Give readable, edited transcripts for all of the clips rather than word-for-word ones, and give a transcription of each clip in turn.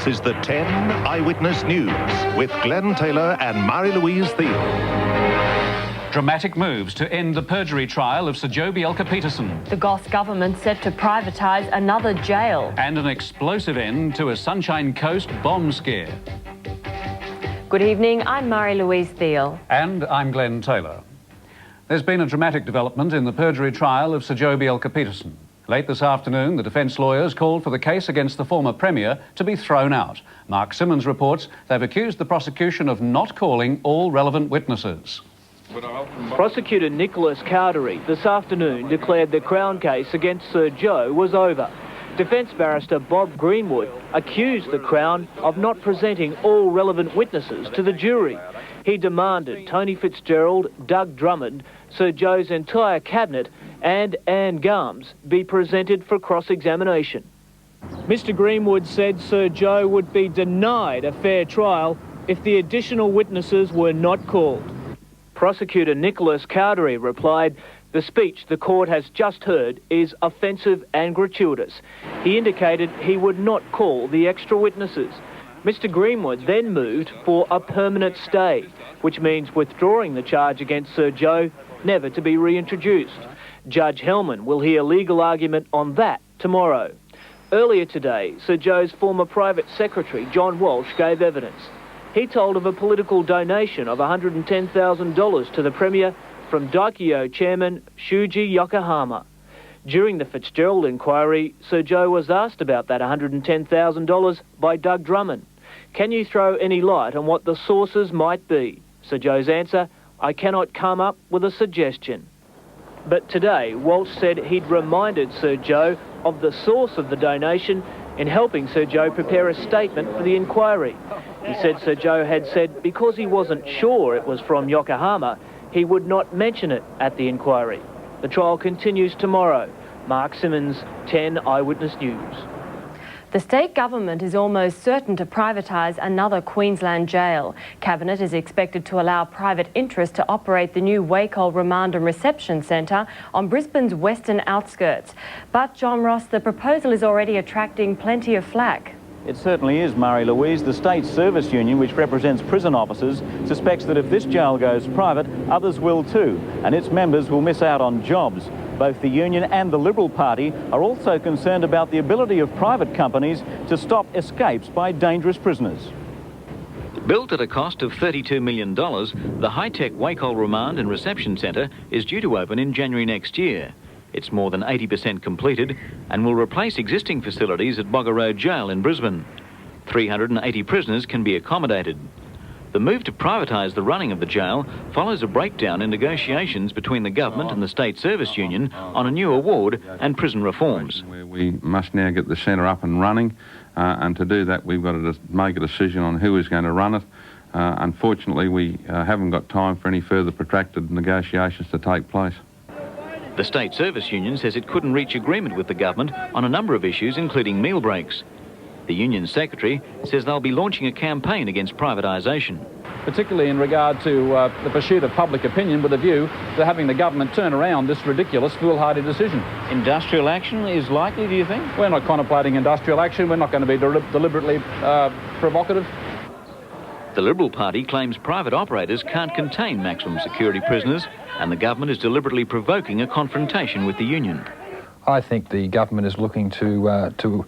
This is the 10 Eyewitness News with Glenn Taylor and Marie-Louise Theile. Dramatic moves to end the perjury trial of Sir Joe Bielka-Peterson. The Goss government set to privatise another jail. And an explosive end to a Sunshine Coast bomb scare. Good evening, I'm Marie-Louise Theile. And I'm Glenn Taylor. There's been a dramatic development in the perjury trial of Sir Joe Bielka-Peterson. Late this afternoon, the defence lawyers called for the case against the former Premier to be thrown out. Mark Simmons reports they've accused the prosecution of not calling all relevant witnesses. Prosecutor Nicholas Cowdery this afternoon declared the Crown case against Sir Joe was over. Defence barrister Bob Greenwood accused the Crown of not presenting all relevant witnesses to the jury. He demanded Tony Fitzgerald, Doug Drummond, Sir Joe's entire cabinet and Anne Garms be presented for cross-examination. Mr Greenwood said Sir Joe would be denied a fair trial if the additional witnesses were not called. Prosecutor Nicholas Cowdery replied, "The speech the court has just heard is offensive and gratuitous." He indicated he would not call the extra witnesses. Mr Greenwood then moved for a permanent stay, which means withdrawing the charge against Sir Joe, never to be reintroduced. Judge Hellman will hear legal argument on that tomorrow. Earlier today, Sir Joe's former private secretary, John Walsh, gave evidence. He told of a political donation of $110,000 to the Premier from Daikyo chairman Shuji Yokohama. During the Fitzgerald inquiry, Sir Joe was asked about that $110,000 by Doug Drummond. "Can you throw any light on what the sources might be?" Sir Joe's answer, "I cannot come up with a suggestion." But today, Walsh said he'd reminded Sir Joe of the source of the donation in helping Sir Joe prepare a statement for the inquiry. He said Sir Joe had said because he wasn't sure it was from Yokohama, he would not mention it at the inquiry. The trial continues tomorrow. Mark Simmons, 10 Eyewitness News. The state government is almost certain to privatise another Queensland jail. Cabinet is expected to allow private interest to operate the new Wacol Remand and Reception Centre on Brisbane's western outskirts. But, John Ross, the proposal is already attracting plenty of flack. It certainly is, Marie-Louise. The State Service Union, which represents prison officers, suspects that if this jail goes private, others will too, and its members will miss out on jobs. Both the Union and the Liberal Party are also concerned about the ability of private companies to stop escapes by dangerous prisoners. Built at a cost of $32 million, the high-tech Wacol Remand and Reception Centre is due to open in January next year. It's more than 80% completed and will replace existing facilities at Bogger Road Jail in Brisbane. 380 prisoners can be accommodated. The move to privatise the running of the jail follows a breakdown in negotiations between the government and the State Service Union on a new award and prison reforms. We must now get the centre up and running, and to do that we've got to make a decision on who is going to run it. Unfortunately, we haven't got time for any further protracted negotiations to take place. The State Service Union says it couldn't reach agreement with the government on a number of issues, including meal breaks. The union secretary says they'll be launching a campaign against privatisation. Particularly in regard to the pursuit of public opinion with a view to having the government turn around this ridiculous, foolhardy decision. Industrial action is likely, do you think? We're not contemplating industrial action. We're not going to be deliberately provocative. The Liberal Party claims private operators can't contain maximum security prisoners, and the government is deliberately provoking a confrontation with the union. I think the government is looking to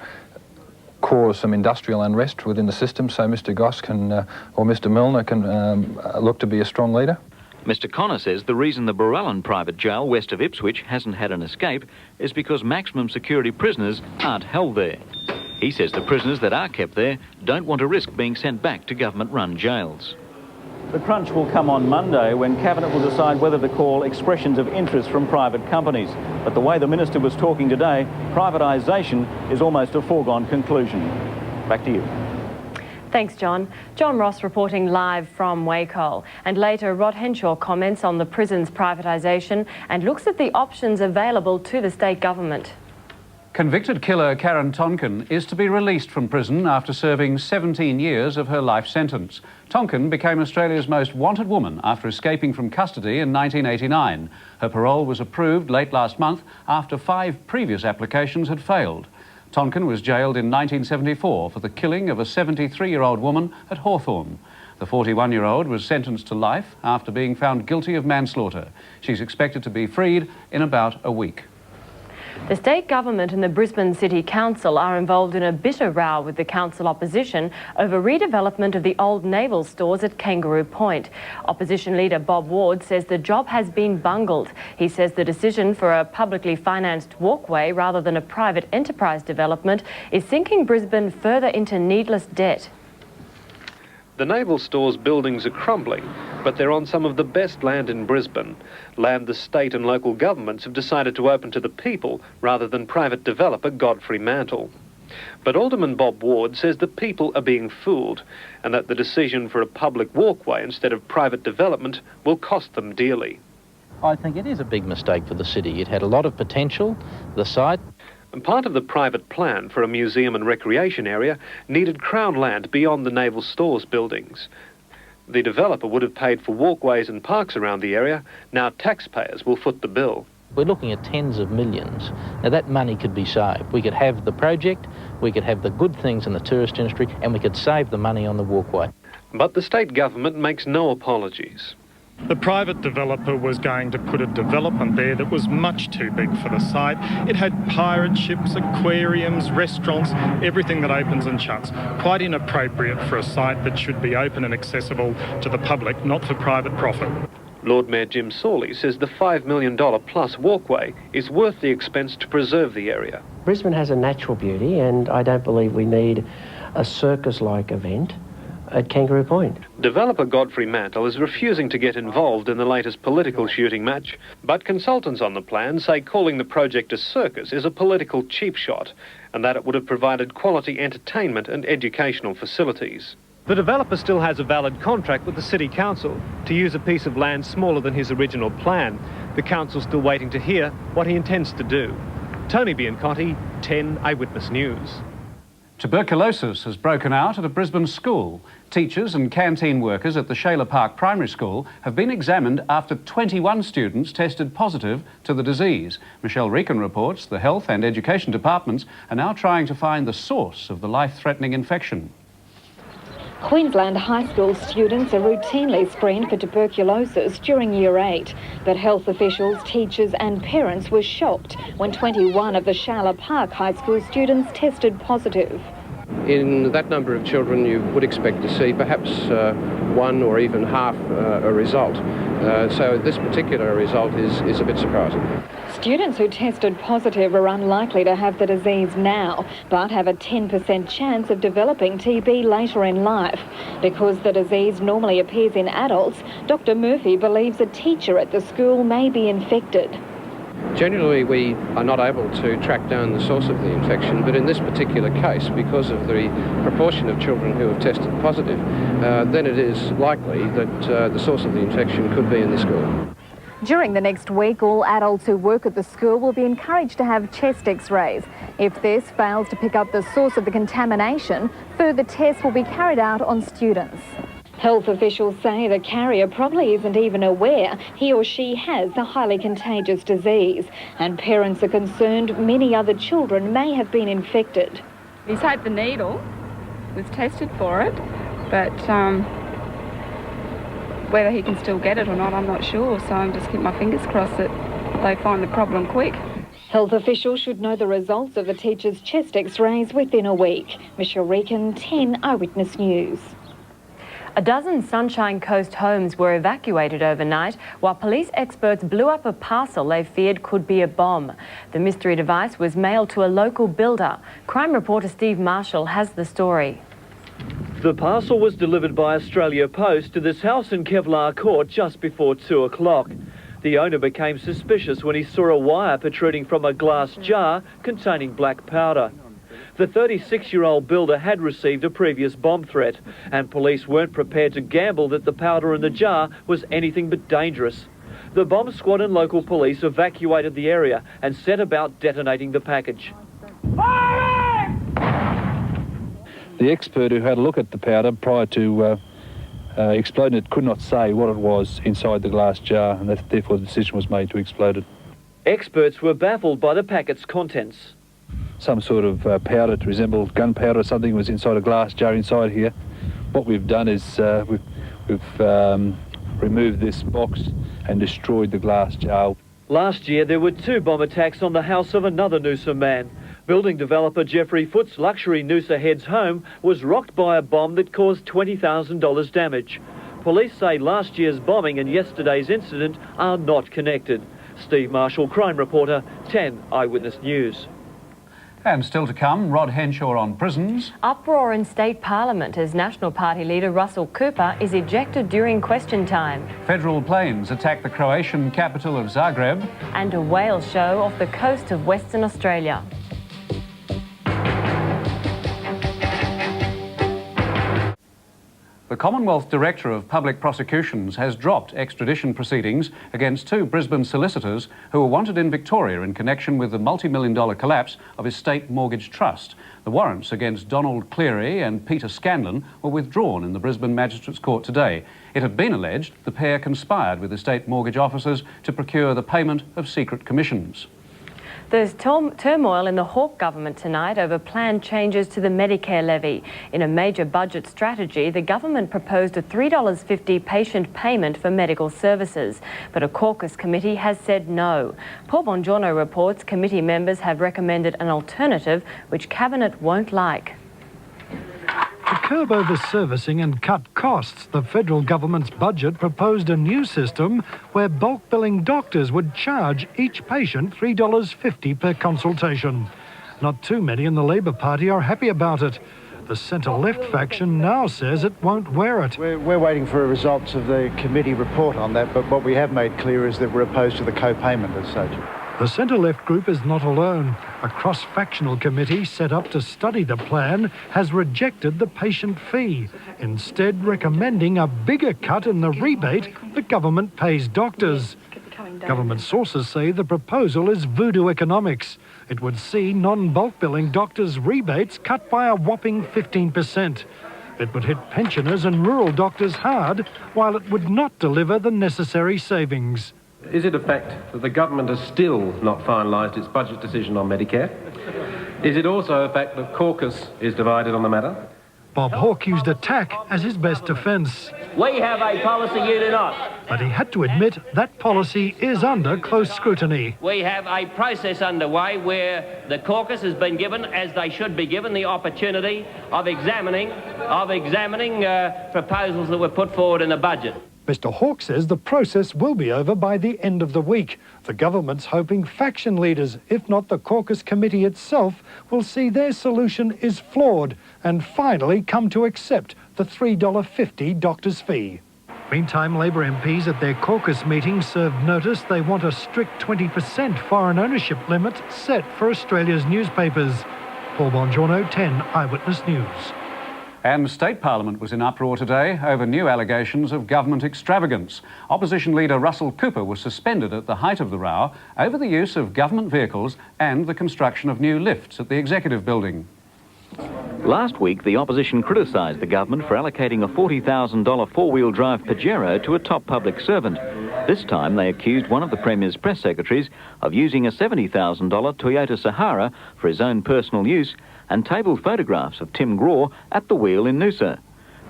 cause some industrial unrest within the system, so Mr Goss can, or Mr Milner can look to be a strong leader. Mr Connor says the reason the Barellan private jail west of Ipswich hasn't had an escape is because maximum security prisoners aren't held there. He says the prisoners that are kept there don't want to risk being sent back to government-run jails. The crunch will come on Monday when Cabinet will decide whether to call expressions of interest from private companies. But the way the Minister was talking today, privatisation is almost a foregone conclusion. Back to you. Thanks, John. John Ross reporting live from Wacol. And later, Rod Henshaw comments on the prison's privatisation and looks at the options available to the state government. Convicted killer Karen Tonkin is to be released from prison after serving 17 years of her life sentence. Tonkin became Australia's most wanted woman after escaping from custody in 1989. Her parole was approved late last month after 5 previous applications had failed. Tonkin was jailed in 1974 for the killing of a 73-year-old woman at Hawthorne. The 41-year-old was sentenced to life after being found guilty of manslaughter. She's expected to be freed in about a week. The state government and the Brisbane City Council are involved in a bitter row with the council opposition over redevelopment of the old naval stores at Kangaroo Point. Opposition leader Bob Ward says the job has been bungled. He says the decision for a publicly financed walkway rather than a private enterprise development is sinking Brisbane further into needless debt. The naval store's buildings are crumbling, but they're on some of the best land in Brisbane, land the state and local governments have decided to open to the people rather than private developer Godfrey Mantle. But Alderman Bob Ward says the people are being fooled and that the decision for a public walkway instead of private development will cost them dearly. I think it is a big mistake for the city. It had a lot of potential, the site. And part of the private plan for a museum and recreation area needed Crown land beyond the naval stores buildings. The developer would have paid for walkways and parks around the area. Now taxpayers will foot the bill. We're looking at tens of millions. Now that money could be saved. We could have the project, we could have the good things in the tourist industry, and we could save the money on the walkway. But the state government makes no apologies. The private developer was going to put a development there that was much too big for the site. It had pirate ships, aquariums, restaurants, everything that opens and shuts. Quite inappropriate for a site that should be open and accessible to the public, not for private profit. Lord Mayor Jim Sawley says the $5 million plus walkway is worth the expense to preserve the area. Brisbane has a natural beauty, and I don't believe we need a circus-like event at Kangaroo Point. Developer Godfrey Mantle is refusing to get involved in the latest political shooting match, but consultants on the plan say calling the project a circus is a political cheap shot, and that it would have provided quality entertainment and educational facilities. The developer still has a valid contract with the City Council to use a piece of land smaller than his original plan. The council's still waiting to hear what he intends to do. Tony Biancotti, 10 Eyewitness News. Tuberculosis has broken out at a Brisbane school. Teachers and canteen workers at the Shaler Park Primary School have been examined after 21 students tested positive to the disease. Michelle Regan reports the Health and Education departments are now trying to find the source of the life-threatening infection. Queensland high school students are routinely screened for tuberculosis during Year 8, but health officials, teachers and parents were shocked when 21 of the Shaler Park High School students tested positive. In that number of children you would expect to see perhaps one or even half a result. So this particular result is a bit surprising. Students who tested positive are unlikely to have the disease now, but have a 10% chance of developing TB later in life. Because the disease normally appears in adults, Dr. Murphy believes a teacher at the school may be infected. Generally, we are not able to track down the source of the infection, but in this particular case, because of the proportion of children who have tested positive, then it is likely that the source of the infection could be in the school. During the next week, all adults who work at the school will be encouraged to have chest x-rays. If this fails to pick up the source of the contamination, further tests will be carried out on students. Health officials say the carrier probably isn't even aware he or she has the highly contagious disease, and parents are concerned many other children may have been infected. He's had the needle, was tested for it, but whether he can still get it or not, I'm not sure, so I'm just keeping my fingers crossed that they find the problem quick. Health officials should know the results of the teacher's chest x-rays within a week. Michelle Regan, 10 Eyewitness News. A dozen Sunshine Coast homes were evacuated overnight while police experts blew up a parcel they feared could be a bomb. The mystery device was mailed to a local builder. Crime reporter Steve Marshall has the story. The parcel was delivered by Australia Post to this house in Kevlar Court just before 2 o'clock. The owner became suspicious when he saw a wire protruding from a glass jar containing black powder. The 36-year-old builder had received a previous bomb threat, and police weren't prepared to gamble that the powder in the jar was anything but dangerous. The bomb squad and local police evacuated the area and set about detonating the package. The expert who had a look at the powder prior to exploding it could not say what it was inside the glass jar, and therefore the decision was made to explode it. Experts were baffled by the packet's contents. some sort of powder to resemble gunpowder or something was inside a glass jar inside here. What we've done is we've removed this box and destroyed the glass jar. Last year there were 2 bomb attacks on the house of another Noosa man. Building developer Jeffrey Foot's luxury Noosa Heads home was rocked by a bomb that caused $20,000 damage. Police say last year's bombing and yesterday's incident are not connected. Steve Marshall, crime reporter, 10 Eyewitness News. And still to come, Rod Henshaw on prisons. Uproar in state parliament as National Party leader Russell Cooper is ejected during question time. Federal planes attack the Croatian capital of Zagreb. And a whale show off the coast of Western Australia. The Commonwealth Director of Public Prosecutions has dropped extradition proceedings against 2 Brisbane solicitors who were wanted in Victoria in connection with the multi-million-dollar collapse of his state mortgage trust. The warrants against Donald Cleary and Peter Scanlon were withdrawn in the Brisbane Magistrates Court today. It had been alleged the pair conspired with the state mortgage officers to procure the payment of secret commissions. There's turmoil in the Hawke government tonight over planned changes to the Medicare levy. In a major budget strategy, the government proposed a $3.50 patient payment for medical services, but a caucus committee has said no. Paul Bongiorno reports committee members have recommended an alternative which Cabinet won't like. To curb over-servicing and cut costs, the federal government's budget proposed a new system where bulk billing doctors would charge each patient $3.50 per consultation. Not too many in the Labor Party are happy about it. The centre-left faction now says it won't wear it. We're waiting for results of the committee report on that, but what we have made clear is that we're opposed to the co-payment as such. The centre-left group is not alone. A cross-factional committee set up to study the plan has rejected the patient fee, instead recommending a bigger cut in the rebate the government pays doctors. Government sources say the proposal is voodoo economics. It would see non-bulk billing doctors' rebates cut by a whopping 15%. It would hit pensioners and rural doctors hard, while it would not deliver the necessary savings. Is it a fact that the government has still not finalised its budget decision on Medicare? Is it also a fact that caucus is divided on the matter? Bob Hawke used attack as his best defence. We have a policy, you do not. But he had to admit that policy is under close scrutiny. We have a process underway where the caucus has been given, as they should be given, the opportunity of examining proposals that were put forward in the budget. Mr Hawke says the process will be over by the end of the week. The government's hoping faction leaders, if not the caucus committee itself, will see their solution is flawed and finally come to accept the $3.50 doctor's fee. Meantime, Labor MPs at their caucus meeting served notice they want a strict 20% foreign ownership limit set for Australia's newspapers. Paul Bongiorno, 10 Eyewitness News. And State Parliament was in uproar today over new allegations of government extravagance. Opposition leader Russell Cooper was suspended at the height of the row over the use of government vehicles and the construction of new lifts at the Executive Building. Last week, the opposition criticised the government for allocating a $40,000 four-wheel drive Pajero to a top public servant. This time, they accused one of the Premier's press secretaries of using a $70,000 Toyota Sahara for his own personal use and tabled photographs of Tim Graw at the wheel in Noosa.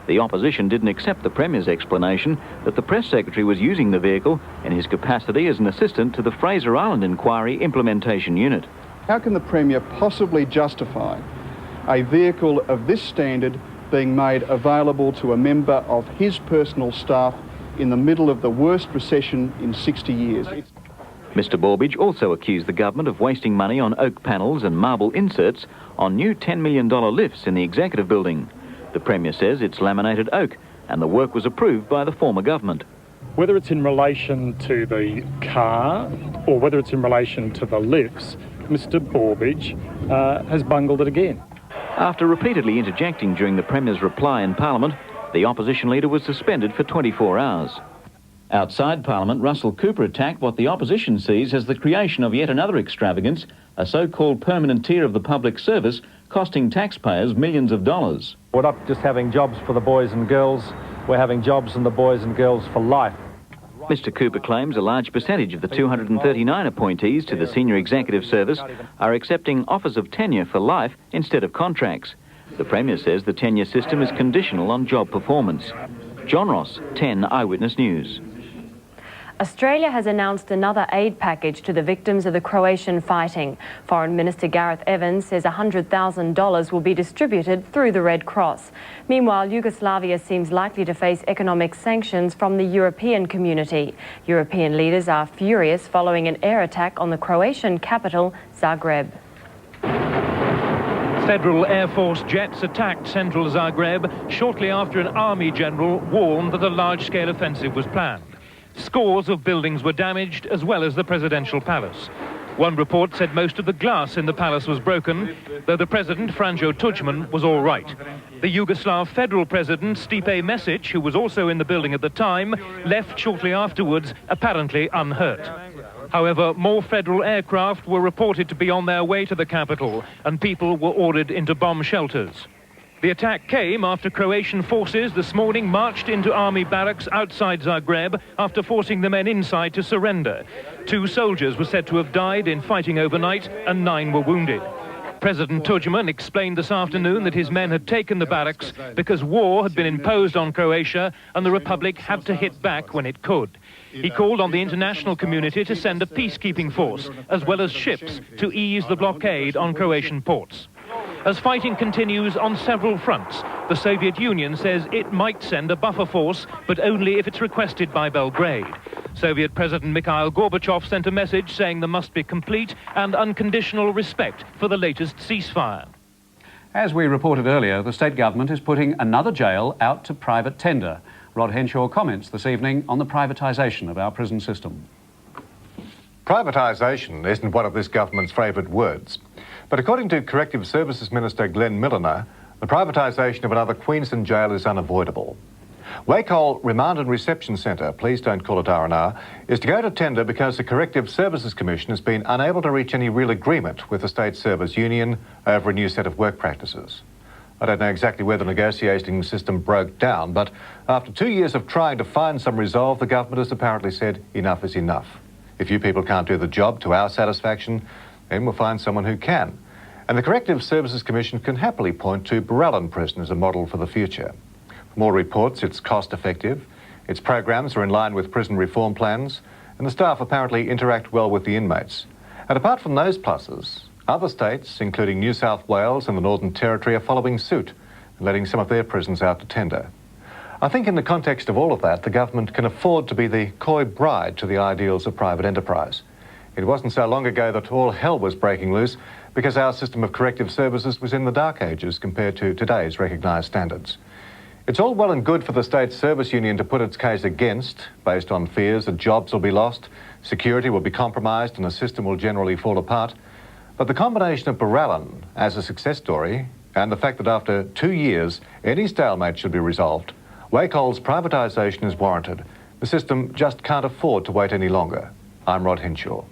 The opposition didn't accept the Premier's explanation that the press secretary was using the vehicle in his capacity as an assistant to the Fraser Island Inquiry Implementation Unit. How can the Premier possibly justify a vehicle of this standard being made available to a member of his personal staff in the middle of the worst recession in 60 years? Mr Borbidge also accused the government of wasting money on oak panels and marble inserts on new $10 million lifts in the Executive Building. The Premier says it's laminated oak and the work was approved by the former government. Whether it's in relation to the car or whether it's in relation to the lifts, Mr Borbidge has bungled it again. After repeatedly interjecting during the Premier's reply in Parliament, the opposition leader was suspended for 24 hours. Outside Parliament, Russell Cooper attacked what the opposition sees as the creation of yet another extravagance, a so-called permanent tier of the public service costing taxpayers millions of dollars. We're not just having jobs for the boys and girls, we're having jobs and the boys and girls for life. Mr Cooper claims a large percentage of the 239 appointees to the Senior Executive Service are accepting offers of tenure for life instead of contracts. The Premier says the tenure system is conditional on job performance. John Ross, 10 Eyewitness News. Australia has announced another aid package to the victims of the Croatian fighting. Foreign Minister Gareth Evans says $100,000 will be distributed through the Red Cross. Meanwhile, Yugoslavia seems likely to face economic sanctions from the European community. European leaders are furious following an air attack on the Croatian capital, Zagreb. Federal Air Force jets attacked central Zagreb shortly after an army general warned that a large-scale offensive was planned. Scores of buildings were damaged, as well as the presidential palace. One report said most of the glass in the palace was broken, though the president, Franjo Tudjman, was all right. The Yugoslav federal president, Stipe Mesic, who was also in the building at the time, left shortly afterwards, apparently unhurt. However, more federal aircraft were reported to be on their way to the capital, and people were ordered into bomb shelters. The attack came after Croatian forces this morning marched into army barracks outside Zagreb after forcing the men inside to surrender. 2 soldiers were said to have died in fighting overnight and 9 were wounded. President Tudjman explained this afternoon that his men had taken the barracks because war had been imposed on Croatia and the Republic had to hit back when it could. He called on the international community to send a peacekeeping force as well as ships to ease the blockade on Croatian ports. As fighting continues on several fronts, the Soviet Union says it might send a buffer force, but only if it's requested by Belgrade. Soviet President Mikhail Gorbachev sent a message saying there must be complete and unconditional respect for the latest ceasefire. As we reported earlier, the state government is putting another jail out to private tender. Rod Henshaw comments this evening on the privatisation of our prison system. Privatisation isn't one of this government's favourite words. But according to Corrective Services Minister Glenn Milliner, the privatisation of another Queensland jail is unavoidable. Wacol Remand and Reception Centre, please don't call it R&R, is to go to tender because the Corrective Services Commission has been unable to reach any real agreement with the State Service Union over a new set of work practices. I don't know exactly where the negotiating system broke down, but after 2 years of trying to find some resolve, the government has apparently said enough is enough. If you people can't do the job to our satisfaction, then we'll find someone who can. And the Corrective Services Commission can happily point to Barellan Prison as a model for the future. For more reports, it's cost-effective, its programs are in line with prison reform plans, and the staff apparently interact well with the inmates. And apart from those pluses, other states, including New South Wales and the Northern Territory, are following suit and letting some of their prisons out to tender. I think in the context of all of that, the government can afford to be the coy bride to the ideals of private enterprise. It wasn't so long ago that all hell was breaking loose because our system of corrective services was in the dark ages compared to today's recognised standards. It's all well and good for the State Service Union to put its case against, based on fears that jobs will be lost, security will be compromised and the system will generally fall apart. But the combination of Barellan as a success story and the fact that after 2 years any stalemate should be resolved, Wacol's privatisation is warranted. The system just can't afford to wait any longer. I'm Rod Henshaw.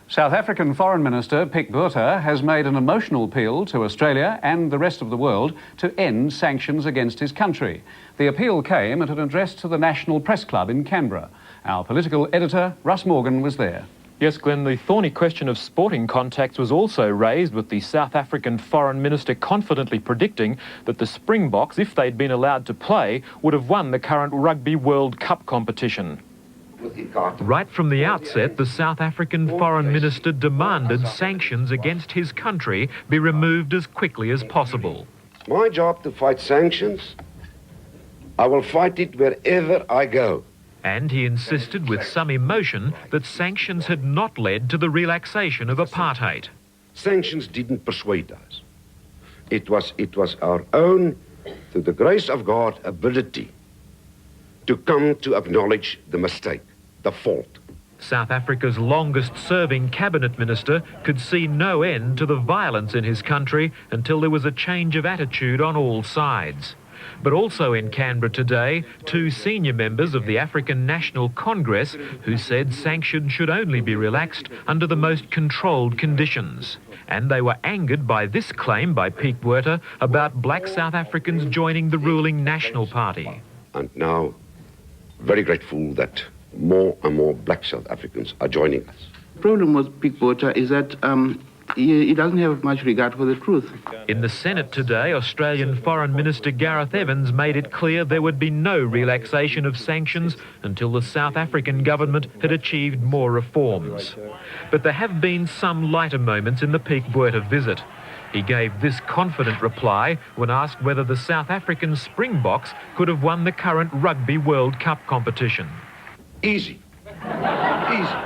South African Foreign Minister Mt Coot-tha has made an emotional appeal to Australia and the rest of the world to end sanctions against his country. The appeal came at an address to the National Press Club in Canberra. Our political editor, Russ Morgan, was there. Yes, Glenn, the thorny question of sporting contacts was also raised, with the South African Foreign Minister confidently predicting that the Springboks, if they'd been allowed to play, would have won the current Rugby World Cup competition. Right from the outset, the South African Foreign Minister demanded sanctions against his country be removed as quickly as possible. My job to fight sanctions, I will fight it wherever I go. And he insisted with some emotion that sanctions had not led to the relaxation of apartheid. Sanctions didn't persuade us. It was our own, through the grace of God, ability to come to acknowledge the mistake, the fault. South Africa's longest-serving cabinet minister could see no end to the violence in his country until there was a change of attitude on all sides. But also in Canberra today, 2 senior members of the African National Congress who said sanctions should only be relaxed under the most controlled conditions. And they were angered by this claim by Mt Coot-tha about black South Africans joining the ruling National Party. And now, very grateful that more and more black South Africans are joining us. The problem with Mt Coot-tha is that he doesn't have much regard for the truth. In the Senate today, Australian Foreign Minister Gareth Evans made it clear there would be no relaxation of sanctions until the South African government had achieved more reforms. But there have been some lighter moments in the Mt Coot-tha visit. He gave this confident reply when asked whether the South African Springboks could have won the current Rugby World Cup competition. Easy. Easy.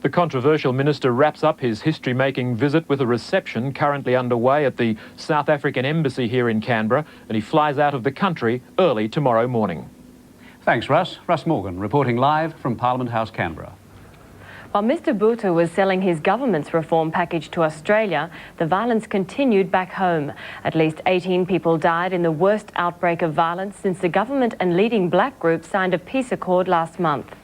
The controversial minister wraps up his history-making visit with a reception currently underway at the South African Embassy here in Canberra, and he flies out of the country early tomorrow morning. Thanks, Russ. Russ Morgan reporting live from Parliament House, Canberra. While Mr Coot-tha was selling his government's reform package to Australia, the violence continued back home. At least 18 people died in the worst outbreak of violence since the government and leading black groups signed a peace accord last month.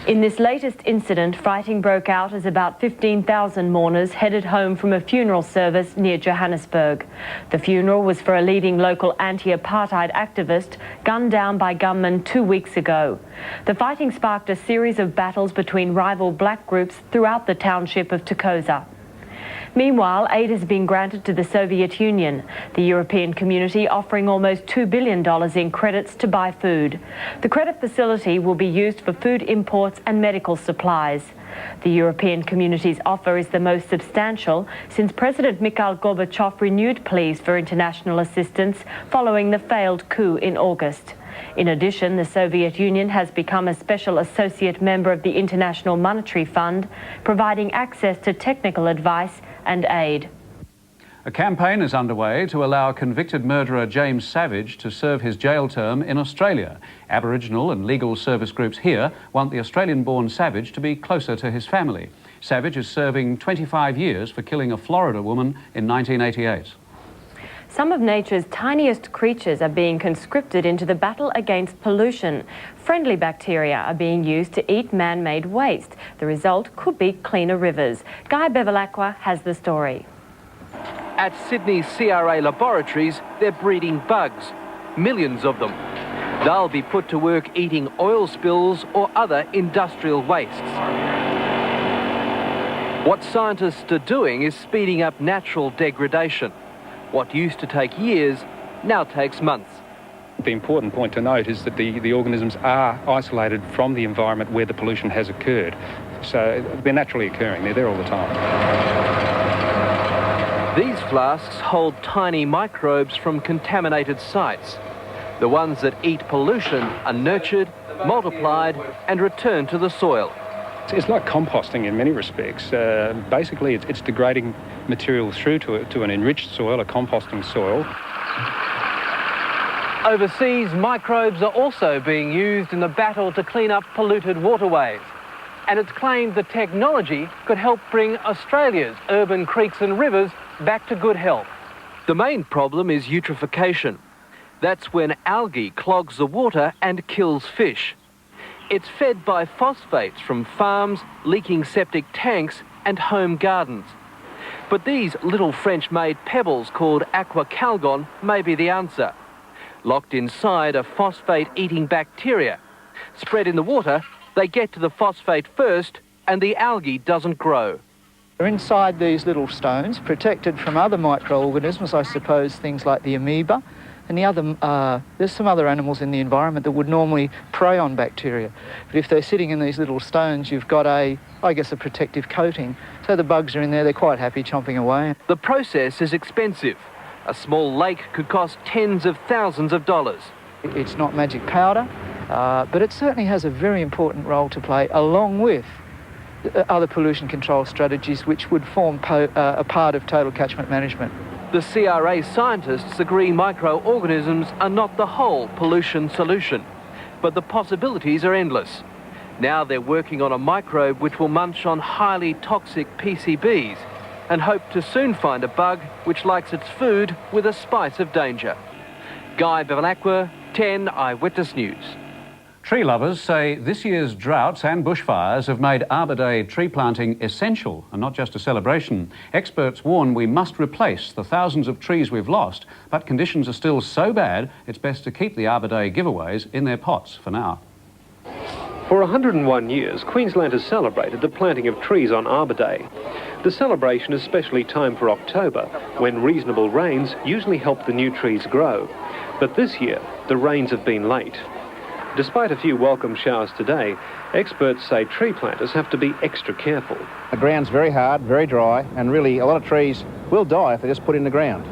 In this latest incident, fighting broke out as about 15,000 mourners headed home from a funeral service near Johannesburg. The funeral was for a leading local anti-apartheid activist gunned down by gunmen 2 weeks ago. The fighting sparked a series of battles between rival black groups throughout the township of Mt Coot-tha. Meanwhile, aid has been granted to the Soviet Union, the European community offering almost $2 billion in credits to buy food. The credit facility will be used for food imports and medical supplies. The European community's offer is the most substantial since President Mikhail Gorbachev renewed pleas for international assistance following the failed coup in August. In addition, the Soviet Union has become a special associate member of the International Monetary Fund, providing access to technical advice and aid. A campaign is underway to allow convicted murderer James Savage to serve his jail term in Australia. Aboriginal and legal service groups here want the Australian-born Savage to be closer to his family. Savage is serving 25 years for killing a Florida woman in 1988. Some of nature's tiniest creatures are being conscripted into the battle against pollution. Friendly bacteria are being used to eat man-made waste. The result could be cleaner rivers. Guy Bevilacqua has the story. At Sydney's CRA laboratories, they're breeding bugs, millions of them. They'll be put to work eating oil spills or other industrial wastes. What scientists are doing is speeding up natural degradation. What used to take years now takes months. The important point to note is that the organisms are isolated from the environment where the pollution has occurred. So they're naturally occurring, they're there all the time. These flasks hold tiny microbes from contaminated sites. The ones that eat pollution are nurtured, multiplied and returned to the soil. It's like composting in many respects. Basically, it's degrading material through to an enriched soil, a composting soil. Overseas, microbes are also being used in the battle to clean up polluted waterways. And it's claimed the technology could help bring Australia's urban creeks and rivers back to good health. The main problem is eutrophication. That's when algae clogs the water and kills fish. It's fed by phosphates from farms, leaking septic tanks and home gardens. But these little French-made pebbles called aquacalgon may be the answer. Locked inside are phosphate-eating bacteria. Spread in the water, they get to the phosphate first and the algae doesn't grow. They're inside these little stones, protected from other microorganisms, I suppose things like the amoeba, and there's some other animals in the environment that would normally prey on bacteria. But if they're sitting in these little stones, you've got a protective coating. So the bugs are in there, they're quite happy chomping away. The process is expensive. A small lake could cost tens of thousands of dollars. It's not magic powder, but it certainly has a very important role to play, along with other pollution control strategies which would form a part of total catchment management. The CRA scientists agree microorganisms are not the whole pollution solution, but the possibilities are endless. Now they're working on a microbe which will munch on highly toxic PCBs and hope to soon find a bug which likes its food with a spice of danger. Guy Bevilacqua, 10 Eyewitness News. Tree lovers say this year's droughts and bushfires have made Arbor Day tree planting essential and not just a celebration. Experts warn we must replace the thousands of trees we've lost, but conditions are still so bad it's best to keep the Arbor Day giveaways in their pots for now. For 101 years, Queensland has celebrated the planting of trees on Arbor Day. The celebration is specially timed for October, when reasonable rains usually help the new trees grow. But this year, the rains have been late. Despite a few welcome showers today, experts say tree planters have to be extra careful. The ground's very hard, very dry, and really a lot of trees will die if they're just put in the ground.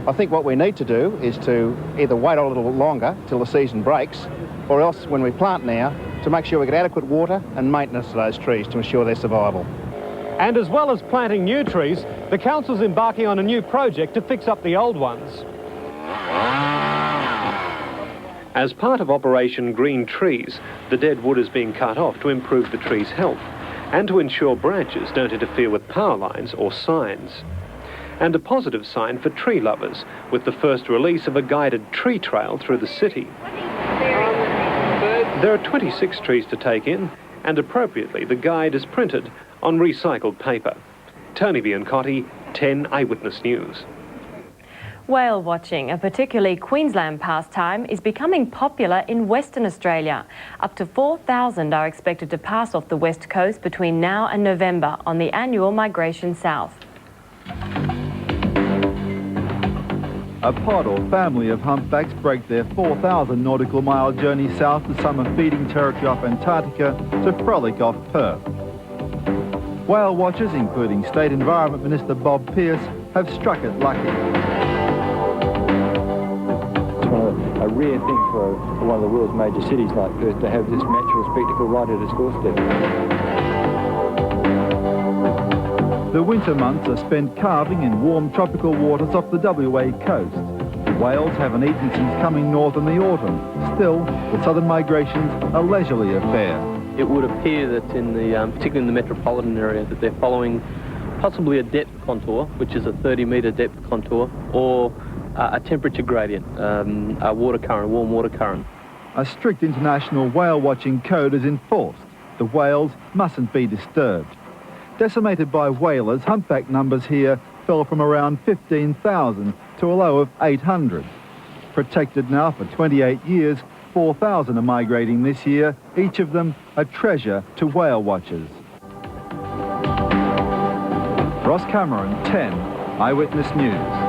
I think what we need to do is to either wait a little longer till the season breaks, or else when we plant now, to make sure we get adequate water and maintenance to those trees to ensure their survival. And as well as planting new trees, the council's embarking on a new project to fix up the old ones. As part of Operation Green Trees, the dead wood is being cut off to improve the tree's health and to ensure branches don't interfere with power lines or signs. And a positive sign for tree lovers, with the first release of a guided tree trail through the city. There are 26 trees to take in, and appropriately the guide is printed on recycled paper. Tony Biancotti, 10 Eyewitness News. Whale watching, a particularly Queensland pastime, is becoming popular in Western Australia. Up to 4,000 are expected to pass off the west coast between now and November on the annual migration south. A pod or family of humpbacks break their 4,000 nautical mile journey south to summer feeding territory off Antarctica to frolic off Perth. Whale watchers, including State Environment Minister Bob Pearce, have struck it lucky. A rare thing for one of the world's major cities like Perth to have this natural spectacle right at its doorstep. The winter months are spent calving in warm tropical waters off the WA coast. Whales haven't eaten since coming north in the autumn. Still, the southern migration's a leisurely affair. It would appear that in the, particularly in the metropolitan area, that they're following possibly a depth contour, which is a 30-metre depth contour, or a temperature gradient, a water current, a warm water current. A strict international whale watching code is enforced. The whales mustn't be disturbed. Decimated by whalers, humpback numbers here fell from around 15,000 to a low of 800. Protected now for 28 years, 4,000 are migrating this year, each of them a treasure to whale watchers. Ross Cameron, 10 Eyewitness News.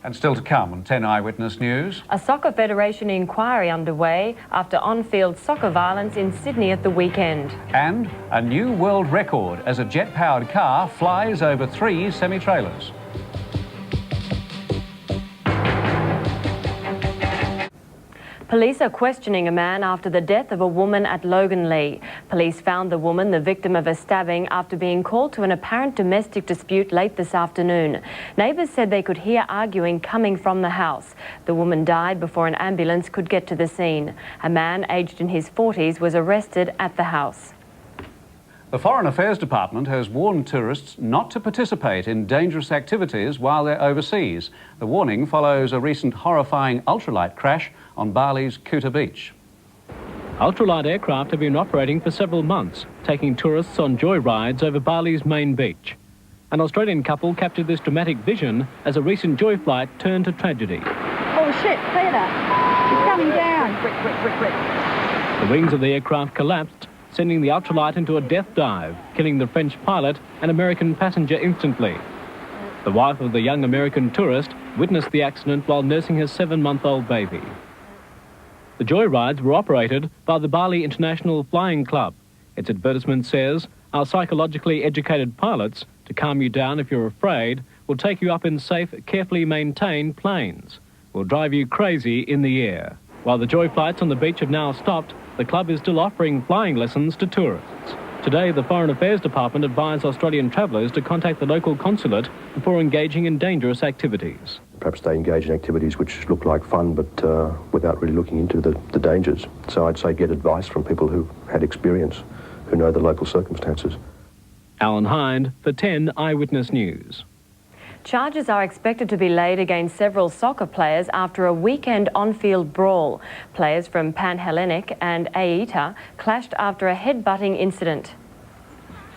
And still to come on 10 Eyewitness News. A Soccer Federation inquiry underway after on-field soccer violence in Sydney at the weekend. And a new world record as a jet-powered car flies over 3 semi-trailers. Police are questioning a man after the death of a woman at Loganlea. Police found the woman the victim of a stabbing after being called to an apparent domestic dispute late this afternoon. Neighbours said they could hear arguing coming from the house. The woman died before an ambulance could get to the scene. A man aged in his 40s was arrested at the house. The Foreign Affairs Department has warned tourists not to participate in dangerous activities while they're overseas. The warning follows a recent horrifying ultralight crash on Bali's Coot-tha beach. Ultralight aircraft have been operating for several months, taking tourists on joy rides over Bali's main beach. An Australian couple captured this dramatic vision as a recent joy flight turned to tragedy. Oh shit, Peter, he's coming down. Quick, quick, quick, quick. The wings of the aircraft collapsed, sending the ultralight into a death dive, killing the French pilot and American passenger instantly. The wife of the young American tourist witnessed the accident while nursing her 7-month-old baby. The joy rides were operated by the Bali International Flying Club. Its advertisement says, our psychologically educated pilots, to calm you down if you're afraid, will take you up in safe, carefully maintained planes. Will drive you crazy in the air. While the joy flights on the beach have now stopped, the club is still offering flying lessons to tourists. Today, the Foreign Affairs Department advised Australian travellers to contact the local consulate before engaging in dangerous activities. Perhaps they engage in activities which look like fun, but without really looking into the dangers. So I'd say get advice from people who've had experience, who know the local circumstances. Alan Hind for 10 Eyewitness News. Charges are expected to be laid against several soccer players after a weekend on-field brawl. Players from Panhellenic and AETA clashed after a head-butting incident.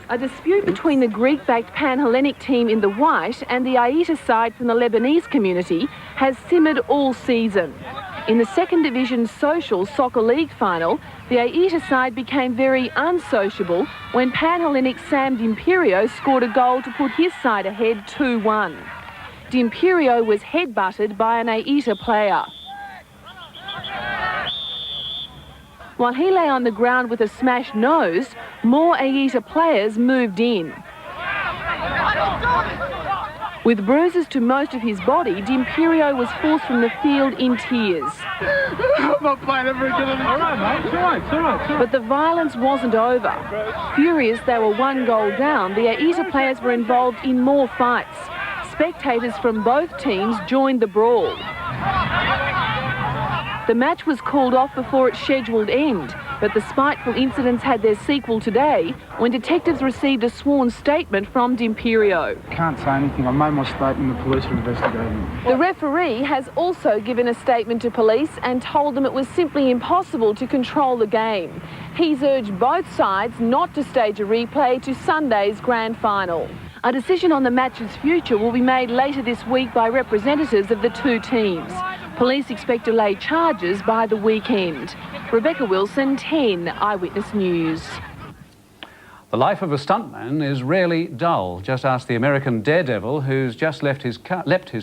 A dispute between the Greek-backed Panhellenic team in the white and the AETA side from the Lebanese community has simmered all season. In the second division Social Soccer League final, the AETA side became very unsociable when Panhellenic Sam D'Imperio scored a goal to put his side ahead 2-1. D'Imperio was head-butted by an AETA player. While he lay on the ground with a smashed nose, more AETA players moved in. With bruises to most of his body, D'Imperio was forced from the field in tears. I'm not playing ever again. All right, mate. It's all right. But the violence wasn't over. Furious they were 1 goal down, the AETA players were involved in more fights. Spectators from both teams joined the brawl. The match was called off before its scheduled end, but the spiteful incidents had their sequel today when detectives received a sworn statement from D'Imperio. Can't say anything. I made my statement. The police are investigating. The referee has also given a statement to police and told them it was simply impossible to control the game. He's urged both sides not to stage a replay to Sunday's grand final. A decision on the match's future will be made later this week by representatives of the two teams. Police expect to lay charges by the weekend. Rebecca Wilson, 10 Eyewitness News. The life of a stuntman is rarely dull. Just ask the American daredevil who's just leapt his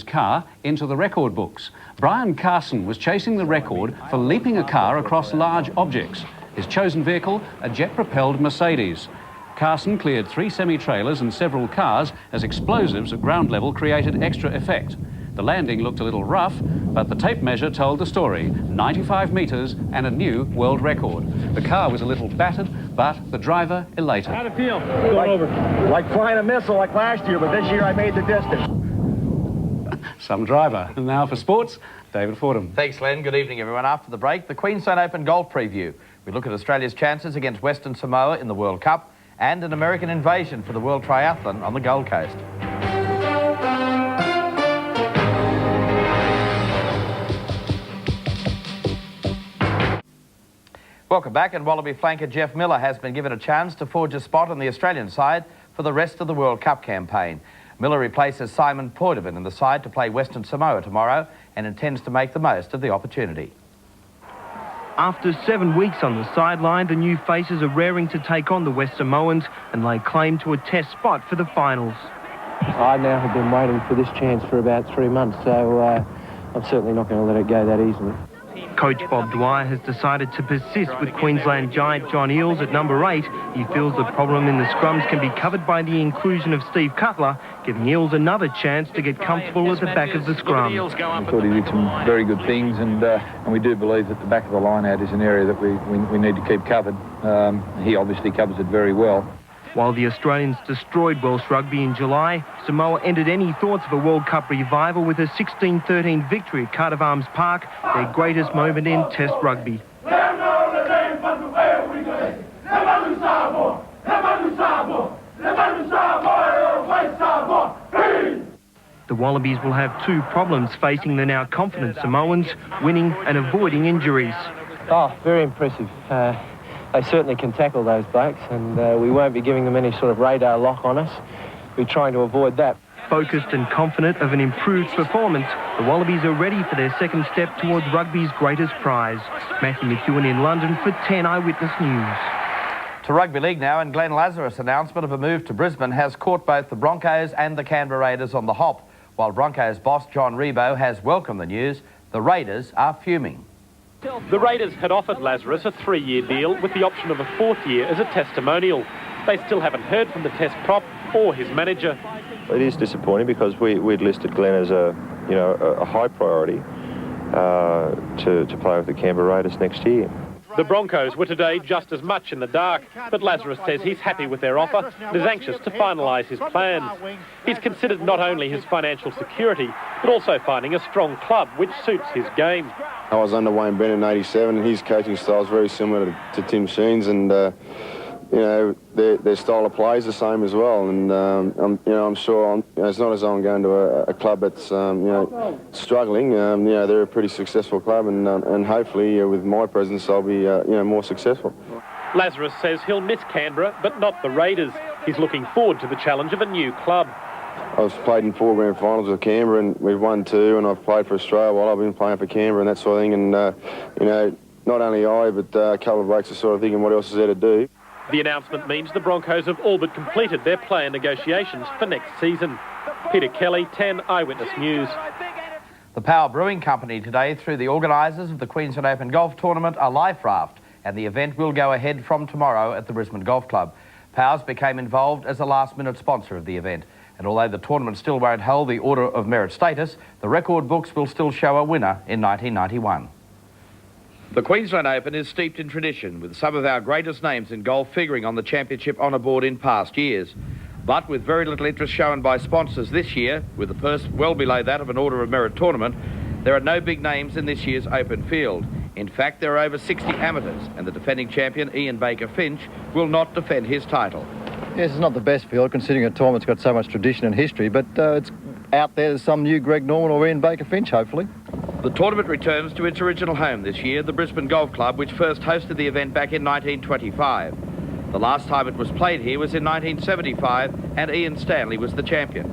car into the record books. Brian Carson was chasing the record for leaping a car across large objects. His chosen vehicle, a jet-propelled Mercedes. Carson cleared 3 semi-trailers and several cars as explosives at ground level created extra effect. The landing looked a little rough, but the tape measure told the story. 95 metres and a new world record. The car was a little battered, but the driver elated. How'd it feel? Going over. Like flying a missile like last year, but this year I made the distance. Some driver. And now for sports, David Fordham. Thanks, Len. Good evening, everyone. After the break, the Queensland Open golf preview. We look at Australia's chances against Western Samoa in the World Cup and an American invasion for the World Triathlon on the Gold Coast. Welcome back, and Wallaby flanker Jeff Miller has been given a chance to forge a spot on the Australian side for the rest of the World Cup campaign. Miller replaces Simon Poidevin in the side to play Western Samoa tomorrow and intends to make the most of the opportunity. After 7 weeks on the sideline, the new faces are raring to take on the West Samoans and lay claim to a test spot for the finals. I now have been waiting for this chance for about 3 months, so I'm certainly not going to let it go that easily. Coach Bob Dwyer has decided to persist with Queensland giant John Eales at number 8. He feels the problem in the scrums can be covered by the inclusion of Steve Cutler, giving Eales another chance to get comfortable at the back of the scrum. I thought he did some very good things, and we do believe that the back of the line-out is an area that we need to keep covered. He obviously covers it very well. While the Australians destroyed Welsh rugby in July, Samoa ended any thoughts of a World Cup revival with a 16-13 victory at Cardiff Arms Park, their greatest moment in Test rugby. The Wallabies will have 2 problems facing the now confident Samoans, winning and avoiding injuries. Oh, very impressive. They certainly can tackle those blokes, and we won't be giving them any sort of radar lock on us. We're trying to avoid that. Focused and confident of an improved performance, the Wallabies are ready for their second step towards rugby's greatest prize. Matthew McEwen in London for 10 Eyewitness News. To rugby league now, and Glenn Lazarus' announcement of a move to Brisbane has caught both the Broncos and the Canberra Raiders on the hop. While Broncos boss John Rebo has welcomed the news, the Raiders are fuming. The Raiders had offered Lazarus a 3-year deal with the option of a 4th year as a testimonial. They still haven't heard from the Test prop or his manager. It is disappointing because we'd listed Glenn as a high priority to play with the Canberra Raiders next year. The Broncos were today just as much in the dark, but Lazarus says he's happy with their offer and is anxious to finalise his plans. He's considered not only his financial security, but also finding a strong club which suits his game. I was under Wayne Bennett in '87, and his coaching style is very similar to Tim Sheen's, and their style of play is the same as well. And I'm sure it's not as though I'm going to a club that's struggling. They're a pretty successful club, and hopefully with my presence I'll be more successful. Lazarus says he'll miss Canberra, but not the Raiders. He's looking forward to the challenge of a new club. I've played in 4 grand finals with Canberra, and we've won 2, and I've played for Australia while I've been playing for Canberra and that sort of thing. And not only I, but a couple of blokes are sort of thinking, what else is there to do? The announcement means the Broncos have all but completed their player negotiations for next season. Peter Kelly, 10 Eyewitness News. The Power Brewing Company today threw the organisers of the Queensland Open Golf Tournament a life raft, and the event will go ahead from tomorrow at the Brisbane Golf Club. Powers became involved as a last-minute sponsor of the event, and although the tournament still won't hold the Order of Merit status, the record books will still show a winner in 1991. The Queensland Open is steeped in tradition, with some of our greatest names in golf figuring on the championship honour board in past years. But with very little interest shown by sponsors this year, with the purse well below that of an Order of Merit tournament, there are no big names in this year's Open field. In fact, there are over 60 amateurs, and the defending champion, Ian Baker Finch, will not defend his title. Yes, it's not the best field, considering a tournament's got so much tradition and history, but it's out there. There's some new Greg Norman or Ian Baker Finch, hopefully. The tournament returns to its original home this year, the Brisbane Golf Club, which first hosted the event back in 1925. The last time it was played here was in 1975, and Ian Stanley was the champion.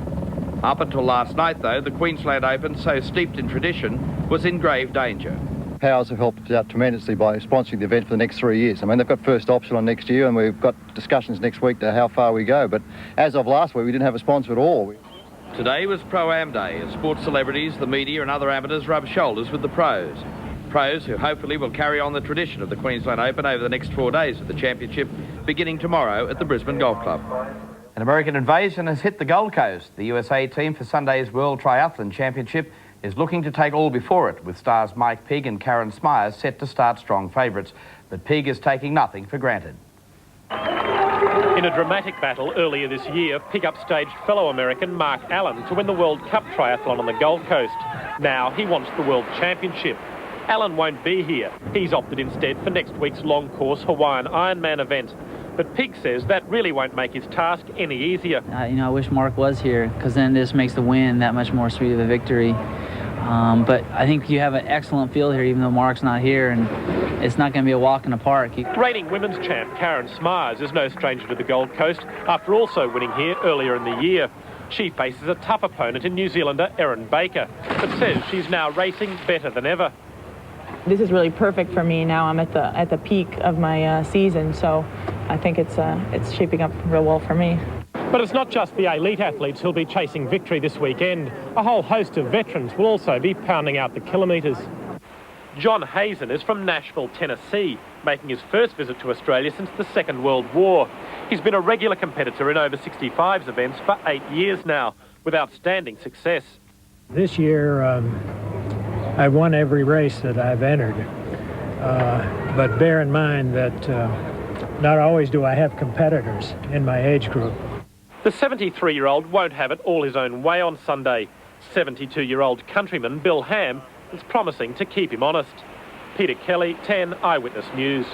Up until last night, though, the Queensland Open, so steeped in tradition, was in grave danger. Powers have helped out tremendously by sponsoring the event for the next 3 years. I mean, they've got first option on next year, and we've got discussions next week to how far we go. But as of last week, we didn't have a sponsor at all. Today was Pro-Am Day, as sports celebrities, the media and other amateurs rub shoulders with the pros. Pros who hopefully will carry on the tradition of the Queensland Open over the next 4 days of the championship, beginning tomorrow at the Brisbane Golf Club. An American invasion has hit the Gold Coast. The USA team for Sunday's World Triathlon Championship is looking to take all before it, with stars Mike Pigg and Karen Smyers set to start strong favourites. But Pigg is taking nothing for granted. In a dramatic battle earlier this year, Pigg upstaged fellow American Mark Allen to win the World Cup Triathlon on the Gold Coast. Now he wants the World Championship. Allen won't be here. He's opted instead for next week's long-course Hawaiian Ironman event. But Pigg says that really won't make his task any easier. I wish Mark was here, because then this makes the win that much more sweet of a victory. But I think you have an excellent field here, even though Mark's not here, and it's not going to be a walk in the park. Reigning women's champ Karen Smyers is no stranger to the Gold Coast, after also winning here earlier in the year. She faces a tough opponent in New Zealander Erin Baker, but says she's now racing better than ever. This is really perfect for me. Now I'm at the peak of my season, so I think it's shaping up real well for me. But it's not just the elite athletes who'll be chasing victory this weekend. A whole host of veterans will also be pounding out the kilometres. John Hazen is from Nashville, Tennessee, making his first visit to Australia since the Second World War. He's been a regular competitor in over 65s events for 8 years now, with outstanding success. This year, I've won every race that I've entered, but bear in mind that not always do I have competitors in my age group. The 73-year-old won't have it all his own way on Sunday. 72-year-old countryman Bill Ham is promising to keep him honest. Peter Kelly, 10 Eyewitness News.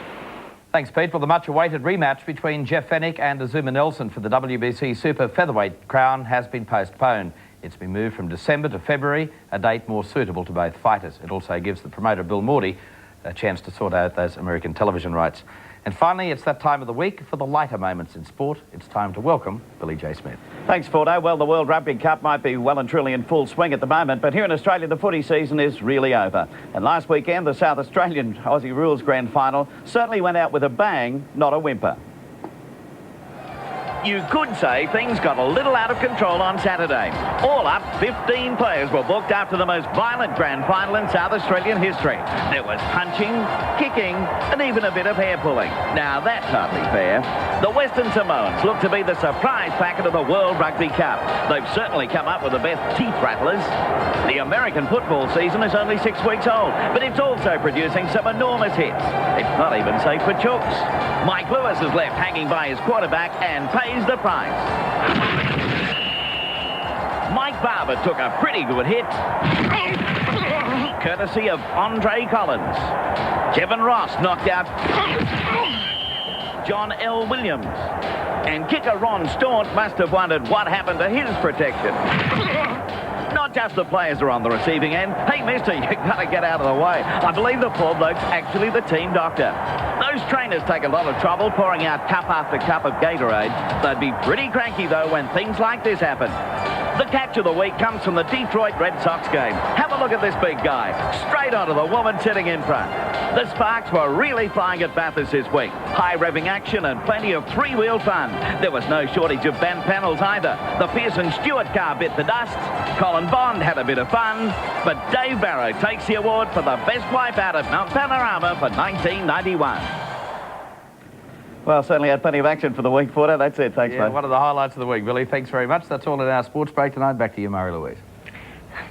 Thanks, Pete. Well, the much-awaited rematch between Jeff Fennick and Azuma Nelson for the WBC Super Featherweight crown has been postponed. It's been moved from December to February, a date more suitable to both fighters. It also gives the promoter Bill Morty a chance to sort out those American television rights. And finally, it's that time of the week for the lighter moments in sport. It's time to welcome Billy J. Smith. Thanks, Fordo. Well, the World Rugby Cup might be well and truly in full swing at the moment, but here in Australia, the footy season is really over. And last weekend, the South Australian Aussie Rules Grand Final certainly went out with a bang, not a whimper. You could say things got a little out of control on Saturday. All up, 15 players were booked after the most violent grand final in South Australian history. There was punching, kicking, and even a bit of hair pulling. Now, that's hardly fair. The Western Samoans look to be the surprise packet of the World Rugby Cup. They've certainly come up with the best teeth rattlers. The American football season is only 6 weeks old, but it's also producing some enormous hits. It's not even safe for chooks. Mike Lewis is left hanging by his quarterback and pays the price. Mike Barber took a pretty good hit, courtesy of Andre Collins. Kevin Ross knocked out John L. Williams. And kicker Ron Staunton must have wondered what happened to his protection. Not just the players are on the receiving end. Hey, mister, you've got to get out of the way. I believe the poor bloke's actually the team doctor. Those trainers take a lot of trouble pouring out cup after cup of Gatorade. They'd be pretty cranky, though, when things like this happen. The catch of the week comes from the Detroit Red Sox game. Have a look at this big guy. Straight onto the woman sitting in front. The Sparks were really flying at Bathurst this week. High-revving action and plenty of three-wheel fun. There was no shortage of band panels either. The Pearson Stewart car bit the dust. Colin Bond had a bit of fun. But Dave Barrow takes the award for the best wipeout at Mount Panorama for 1991. Well, certainly had plenty of action for the week, Porter. That's it. Thanks, mate. One of the highlights of the week, Billy. Thanks very much. That's all in our sports break tonight. Back to you, Marie-Louise.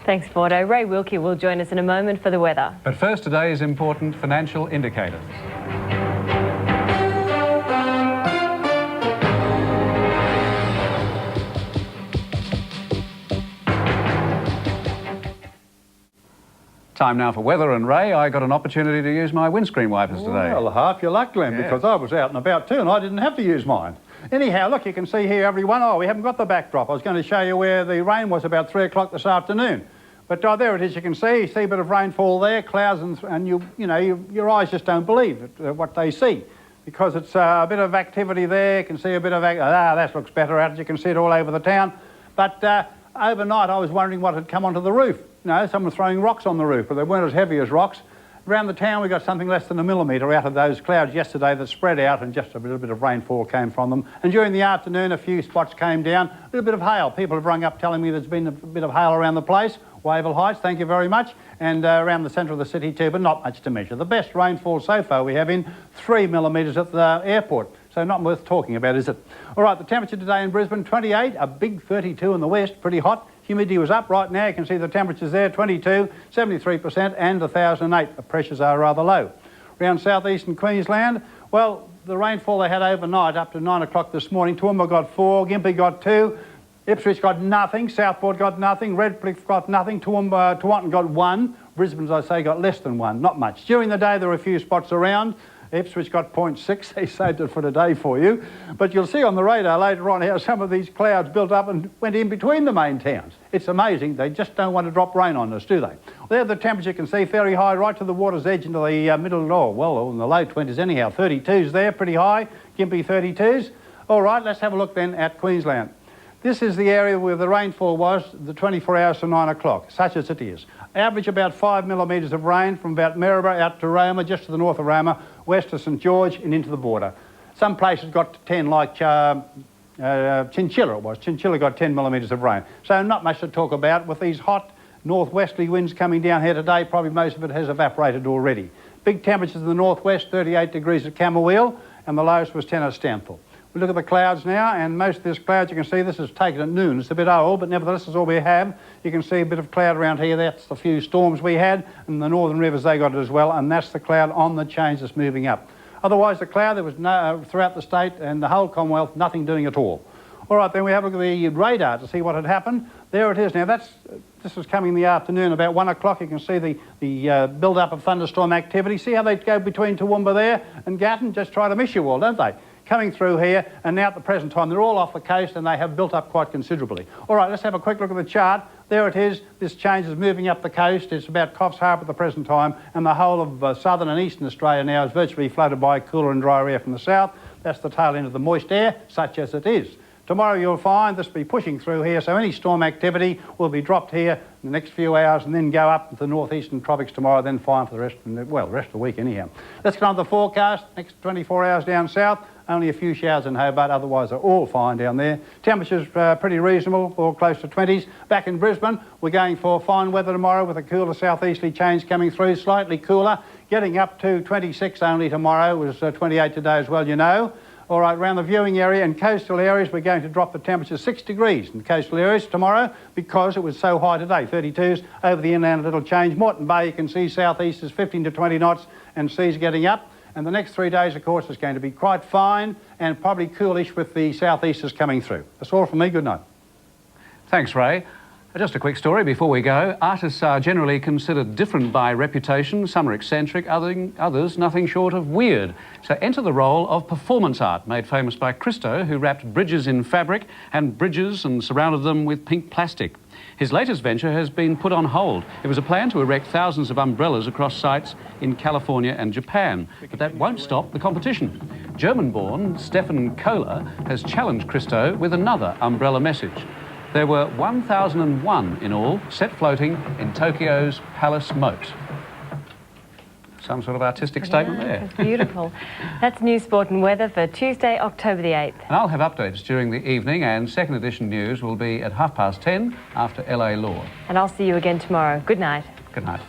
Thanks, Fordo. Ray Wilkie will join us in a moment for the weather. But first, today's important financial indicators. Time now for weather, and Ray, I got an opportunity to use my windscreen wipers today. Well, half your luck, Glenn, because I was out and about too and I didn't have to use mine. Anyhow, look, you can see here, everyone. Oh, we haven't got the backdrop. I was going to show you where the rain was about 3 o'clock this afternoon. But there it is, you can see a bit of rainfall there, clouds, and your eyes just don't believe what they see. Because it's a bit of activity there, you can see a bit of, that looks better out, you can see it all over the town. But overnight I was wondering what had come onto the roof. Someone throwing rocks on the roof, but they weren't as heavy as rocks. Around the town we got something less than a millimetre out of those clouds yesterday that spread out, and just a little bit of rainfall came from them. And during the afternoon a few spots came down, a little bit of hail. People have rung up telling me there's been a bit of hail around the place. Wavell Heights, thank you very much, and around the centre of the city too, but not much to measure. The best rainfall so far we have in 3 millimetres at the airport, so not worth talking about, is it? All right, the temperature today in Brisbane, 28, a big 32 in the west, pretty hot. Humidity was up right now, you can see the temperatures there, 22, 73% and 1,008. The pressures are rather low. Around southeastern Queensland, well, the rainfall they had overnight up to 9 o'clock this morning, Toowoomba got 4, Gympie got 2, Ipswich got nothing, Southport got nothing, Redcliffe got nothing, Tewantin got 1, Brisbane, as I say, got less than 1, not much. During the day there were a few spots around. Ipswich got 0.6, they saved it for today for you. But you'll see on the radar later on how some of these clouds built up and went in between the main towns. It's amazing, they just don't want to drop rain on us, do they? There the temperature you can see fairly high right to the water's edge into the middle, in the low 20s anyhow. 32s there, pretty high, Gympie 32s. All right, let's have a look then at Queensland. This is the area where the rainfall was the 24 hours to 9 o'clock, such as it is. Average about 5 millimetres of rain from about Maryborough out to Roma, just to the north of Roma, west of St George and into the border. Some places got to 10, like Chinchilla it was. Chinchilla got 10 millimetres of rain. So not much to talk about. With these hot northwesterly winds coming down here today, probably most of it has evaporated already. Big temperatures in the northwest, 38 degrees at Camberwell, and the lowest was 10 at Stanthorpe. We look at the clouds now, and most of this cloud, you can see this is taken at noon. It's a bit old, but nevertheless, this is all we have. You can see a bit of cloud around here. That's the few storms we had, and the northern rivers, they got it as well, and that's the cloud on the change that's moving up. Otherwise, the cloud, there was no, throughout the state and the whole Commonwealth, nothing doing at all. All right, then we have a look at the radar to see what had happened. There it is now. This was coming in the afternoon, about 1 o'clock. You can see the build-up of thunderstorm activity. See how they go between Toowoomba there and Gatton? Just try to miss you all, don't they? Coming through here, and now at the present time they're all off the coast and they have built up quite considerably. All right, let's have a quick look at the chart. There it is. This change is moving up the coast. It's about Coffs Harbour at the present time, and the whole of southern and eastern Australia now is virtually flooded by cooler and drier air from the south. That's the tail end of the moist air, such as it is. Tomorrow you'll find this will be pushing through here, so any storm activity will be dropped here in the next few hours and then go up to the northeastern tropics tomorrow, then fine for the rest of the week anyhow. Let's get on to the forecast. Next 24 hours down south, only a few showers in Hobart, otherwise they're all fine down there. Temperatures pretty reasonable, all close to 20s. Back in Brisbane, we're going for fine weather tomorrow with a cooler southeasterly change coming through, slightly cooler, getting up to 26 only tomorrow. It was 28 today as well, you know. All right, around the viewing area and coastal areas, we're going to drop the temperature 6 degrees in the coastal areas tomorrow because it was so high today, 32s. Over the inland, a little change. Moreton Bay, you can see southeast is 15 to 20 knots and seas getting up. And the next 3 days, of course, is going to be quite fine and probably coolish with the southeasters coming through. That's all from me. Good night. Thanks, Ray. Just a quick story before we go. Artists are generally considered different by reputation. Some are eccentric, others nothing short of weird. So enter the role of performance art, made famous by Christo, who wrapped bridges in fabric and bridges and surrounded them with pink plastic. His latest venture has been put on hold. It was a plan to erect thousands of umbrellas across sites in California and Japan, but that won't stop the competition. German-born Stefan Kohler has challenged Christo with another umbrella message. There were 1,001 in all, set floating in Tokyo's Palace Moat. Some sort of artistic statement there. That's beautiful. That's news, sport and weather for Tuesday, October the 8th. And I'll have updates during the evening, and second edition news will be at 10:30 after LA Law. And I'll see you again tomorrow. Good night. Good night.